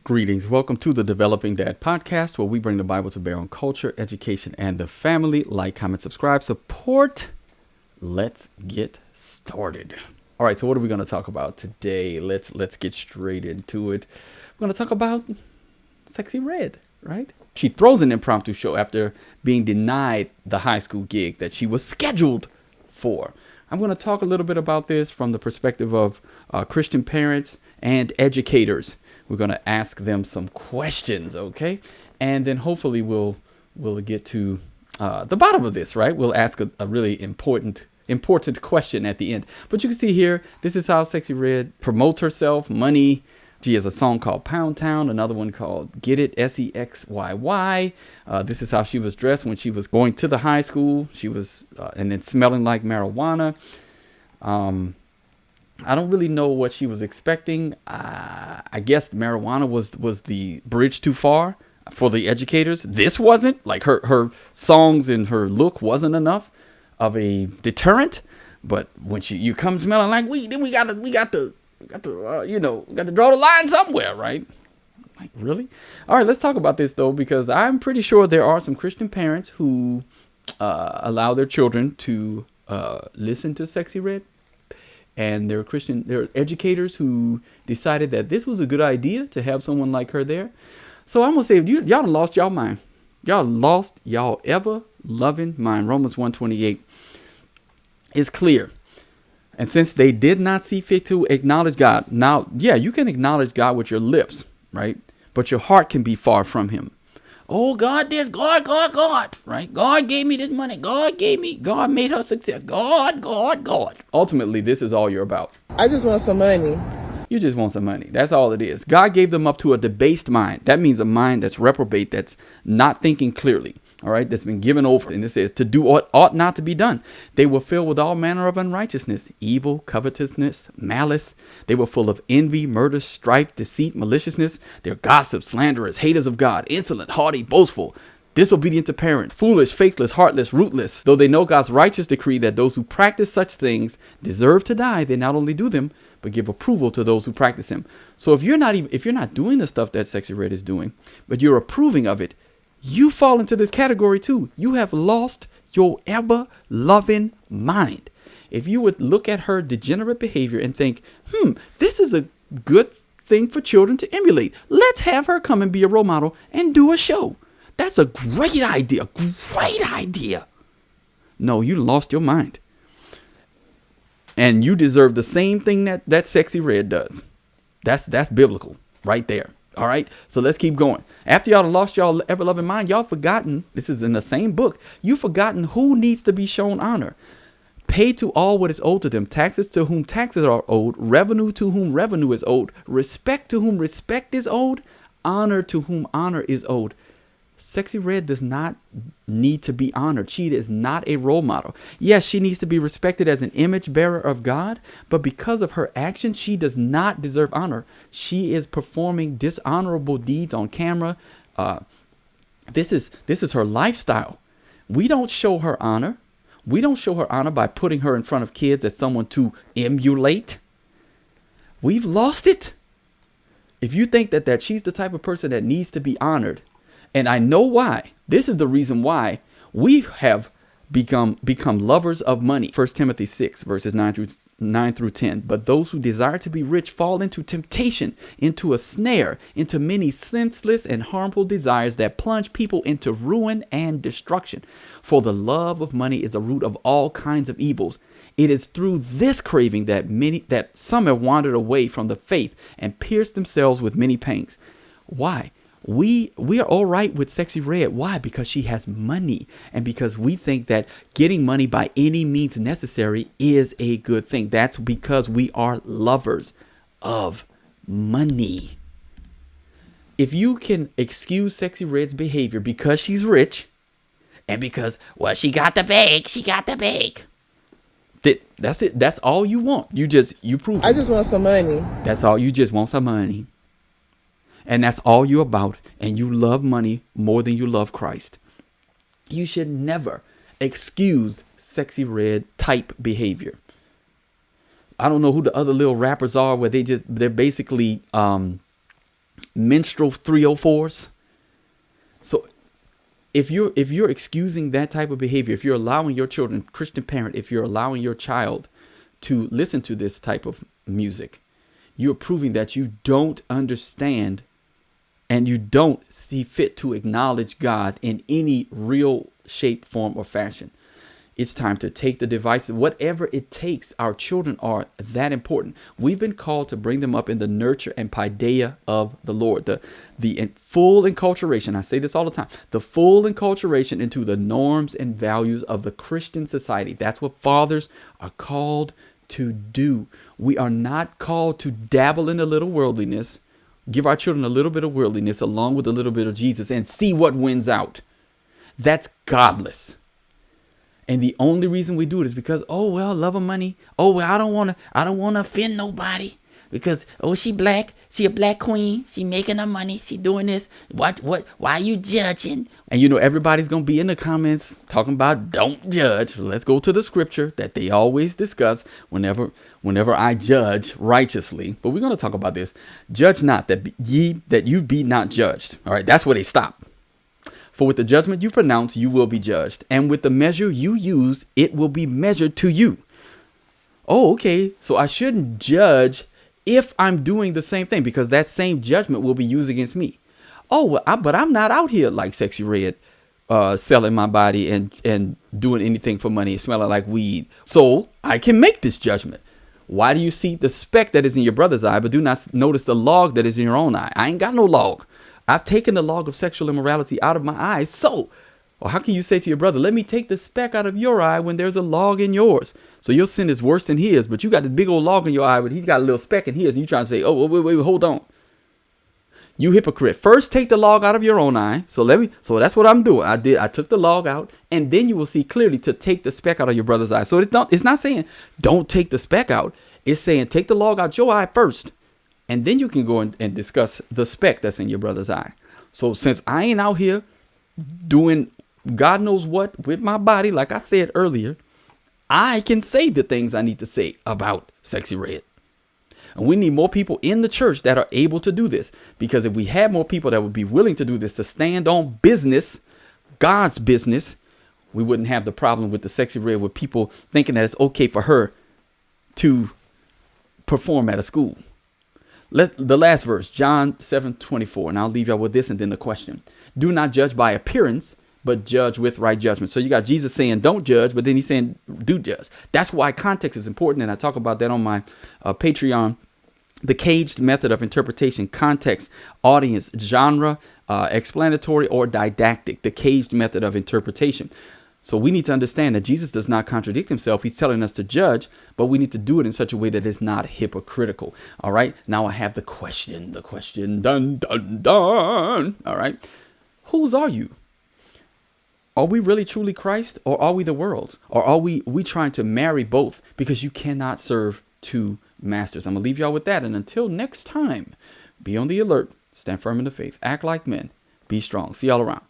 Greetings. Welcome to the Developing Dad podcast, where we bring the Bible to bear on culture, education, and the family. Like, comment, subscribe, support. Let's get started. All right. So, what are we going to talk about today? Let's get straight into it. We're going to talk about Sexyy Red, right? She throws an impromptu show after being denied the high school gig that she was scheduled for. I'm going to talk a little bit about this from the perspective of Christian parents and educators. We're going to ask them some questions, okay? And then hopefully we'll get to the bottom of this, right? We'll ask a really important question at the end. But you can see here, this is how Sexyy Red promotes herself, money. She has a song called Pound Town, another one called Get It, Sexyy. This is how she was dressed when she was going to the high school. She was, and then smelling like marijuana. I don't really know what she was expecting. I guess marijuana was the bridge too far for the educators. This wasn't. Like her songs and her look wasn't enough of a deterrent. But when you come smelling like weed, then we got to draw the line somewhere, right? Like, really? All right, let's talk about this though, because I'm pretty sure there are some Christian parents who allow their children to listen to Sexyy Red. And there are educators who decided that this was a good idea to have someone like her there. So I'm going to say, y'all done lost y'all mind. Y'all lost y'all ever loving mind. Romans 1:28 is clear. And since they did not see fit to acknowledge God. Now, yeah, you can acknowledge God with your lips, right? But your heart can be far from him. Oh, God, this, God, right? God gave me this money. God made her success. God. Ultimately, this is all you're about. I just want some money. You just want some money. That's all it is. God gave them up to a debased mind. That means a mind that's reprobate, that's not thinking clearly. All right, that's been given over. And it says to do what ought not to be done. They were filled with all manner of unrighteousness, evil, covetousness, malice. They were full of envy, murder, strife, deceit, maliciousness. They're gossips, slanderers, haters of God, insolent, haughty, boastful, disobedient to parents, foolish, faithless, heartless, rootless. Though they know God's righteous decree that those who practice such things deserve to die, they not only do them, but give approval to those who practice them. So if you're not doing the stuff that Sexyy Red is doing, but you're approving of it, you fall into this category too. You have lost your ever loving mind. If you would look at her degenerate behavior and think, this is a good thing for children to emulate. Let's have her come and be a role model and do a show. That's a great idea. Great idea. No, you lost your mind. And you deserve the same thing that Sexyy Red does. That's biblical right there. All right, so let's keep going. After y'all lost y'all ever-loving mind, y'all forgotten, this is in the same book, you forgotten who needs to be shown honor. Pay to all what is owed to them, taxes to whom taxes are owed, revenue to whom revenue is owed, respect to whom respect is owed, honor to whom honor is owed. Sexyy Red does not need to be honored. She is not a role model. Yes, she needs to be respected as an image bearer of God, but because of her actions, she does not deserve honor. She is performing dishonorable deeds on camera. This is her lifestyle. We don't show her honor. We don't show her honor by putting her in front of kids as someone to emulate. We've lost it. If you think that she's the type of person that needs to be honored, and I know why. This is the reason why we have become lovers of money. 1 Timothy 6, verses 9 through 10. But those who desire to be rich fall into temptation, into a snare, into many senseless and harmful desires that plunge people into ruin and destruction. For the love of money is a root of all kinds of evils. It is through this craving that some have wandered away from the faith and pierced themselves with many pangs. Why? We are all right with Sexyy Red. Why? Because she has money, and because we think that getting money by any means necessary is a good thing. That's because we are lovers of money. If you can excuse Sexyy Red's behavior because she's rich and because, well, she got the bag. That's it. That's all you want. You prove it. I just want some money. That's all. You just want some money. And that's all you're about. And you love money more than you love Christ. You should never excuse Sexyy Red type behavior. I don't know who the other little rappers are where they're basically minstrel 304s. So if you're excusing that type of behavior, if you're allowing your children, Christian parent, if you're allowing your child to listen to this type of music, you're proving that you don't understand and you don't see fit to acknowledge God in any real shape, form, or fashion. It's time to take the devices, whatever it takes. Our children are that important. We've been called to bring them up in the nurture and paideia of the Lord, the full enculturation. I say this all the time, the full enculturation into the norms and values of the Christian society. That's what fathers are called to do. We are not called to dabble in a little worldliness, give our children a little bit of worldliness along with a little bit of Jesus and see what wins out. That's godless. And the only reason we do it is because, oh, well, love of money. Oh, well, I don't want to offend nobody because, oh, she black. She a black queen. She making her money. She doing this. Why are you judging? And, everybody's going to be in the comments talking about don't judge. Let's go to the scripture that they always discuss whenever I judge righteously. But we're going to talk about this. Judge not that you be not judged. All right. That's where they stop. For with the judgment you pronounce, you will be judged. And with the measure you use, it will be measured to you. Oh, okay. So I shouldn't judge if I'm doing the same thing because that same judgment will be used against me. Oh, well, but I'm not out here like Sexyy Red, selling my body and doing anything for money, smelling like weed. So I can make this judgment. Why do you see the speck that is in your brother's eye, but do not notice the log that is in your own eye? I ain't got no log. I've taken the log of sexual immorality out of my eyes. So, or how can you say to your brother, let me take the speck out of your eye when there's a log in yours? So your sin is worse than his, but you got this big old log in your eye, but he's got a little speck in his. And you trying to say, oh, wait, hold on. You hypocrite. First take the log out of your own eye. So so that's what I'm doing. I took the log out, and then you will see clearly to take the speck out of your brother's eye. So it's not saying don't take the speck out. It's saying take the log out your eye first. And then you can go and discuss the speck that's in your brother's eye. So since I ain't out here doing God knows what with my body, like I said earlier, I can say the things I need to say about Sexyy Red. And we need more people in the church that are able to do this. Because if we had more people that would be willing to do this, to stand on business, God's business, we wouldn't have the problem with the Sexyy Red with people thinking that it's okay for her to perform at a school. The last verse, John 7:24, and I'll leave y'all with this and then the question. Do not judge by appearance, but judge with right judgment. So you got Jesus saying don't judge, but then he's saying do judge. That's why context is important, and I talk about that on my Patreon. The caged method of interpretation: context, audience, genre, explanatory, or didactic. The caged method of interpretation. So we need to understand that Jesus does not contradict himself. He's telling us to judge, but we need to do it in such a way that is not hypocritical. All right. Now I have the question. Dun, dun, dun. All right. Whose are you? Are we really truly Christ, or are we the world's? Or are we trying to marry both? Because you cannot serve two masters. I'm going to leave y'all with that. And until next time, be on the alert, stand firm in the faith, act like men, be strong. See y'all around.